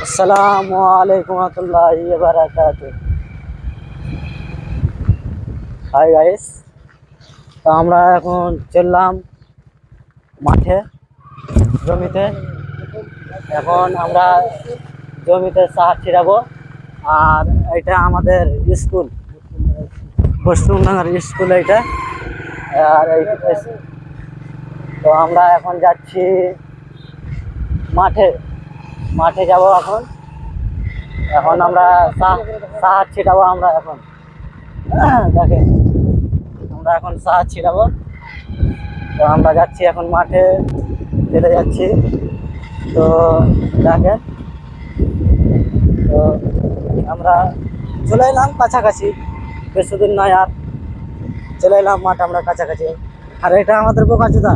আসসালামু আলাইকুম ওয়ারাহমাতুল্লাহি ওয়া বারাকাতুহু। হাই গাইস, তো আমরা এখন চললাম মাঠে, জমিতে। এখন আমরা জমিতে সার ছিটাবো। আর এটা আমাদের স্কুল, বৈষ্ণবনগর স্কুল এটা। আর তো আমরা এখন যাচ্ছি মাঠে মাঠে যাব এখন। এখন আমরা সার ছিটাবো। আমরা এখন দেখেন, আমরা এখন সার ছিটাবো। তো আমরা যাচ্ছি এখন মাঠে, চলে যাচ্ছি। তো দেখেন, তো আমরা চলে এলাম কাছাকাছি, বেশি দিন নয় আর চলে এলাম মাঠ আমরা কাছাকাছি। আর এটা আমাদের বোকাচোদা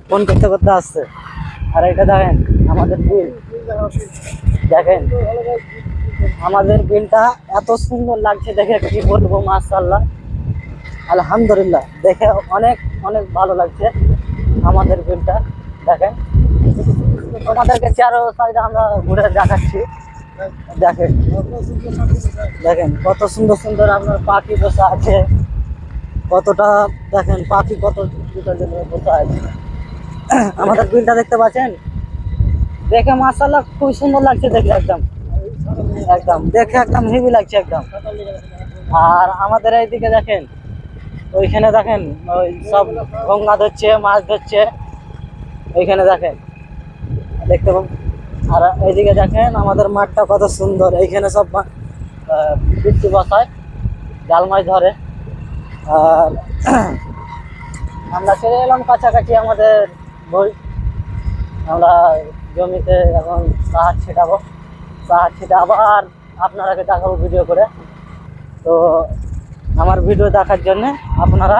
ফোন করতে করতে আসছে। আর এটা দেখেন আমাদের বিল, দেখেন আমাদের বিলটা এত সুন্দর লাগছে দেখে, কি বলবো, মাশাআল্লাহ আলহামদুলিল্লাহ, দেখে অনেক অনেক ভালো লাগছে আমাদের বিলটা। দেখেন আমাদেরকে চারো সাইডে আমরা ঘুরে দেখাচ্ছি। দেখেন দেখেন কত সুন্দর সুন্দর আপনার পাখি বসে আছে, কতটা দেখেন পাখি কত বসে আছে। আমাদের বিলটা দেখতে পাচ্ছেন, দেখে মাশাআল্লাহ খুব সুন্দর লাগছে দেখে, একদম একদম দেখে একদম হেভি লাগছে একদম। আর আমাদের এইদিকে দেখেন, ওইখানে দেখেন ওই সব গঙ্গা ধরছে, মাছ ধরছে ওইখানে দেখেন, দেখতে পাবেন। আর এইদিকে দেখেন আমাদের মাঠটা কত সুন্দর, এইখানে সব বৃষ্টি বসায়, জাল মাছ ধরে। আর আমরা চলে এলাম কাছাকাছি আমাদের আমরা জমিতে এখন সার ছিটাবো। সার ছিটা আবার আপনারাকে দেখাবো ভিডিও করে। তো আমার ভিডিও দেখার জন্য আপনারা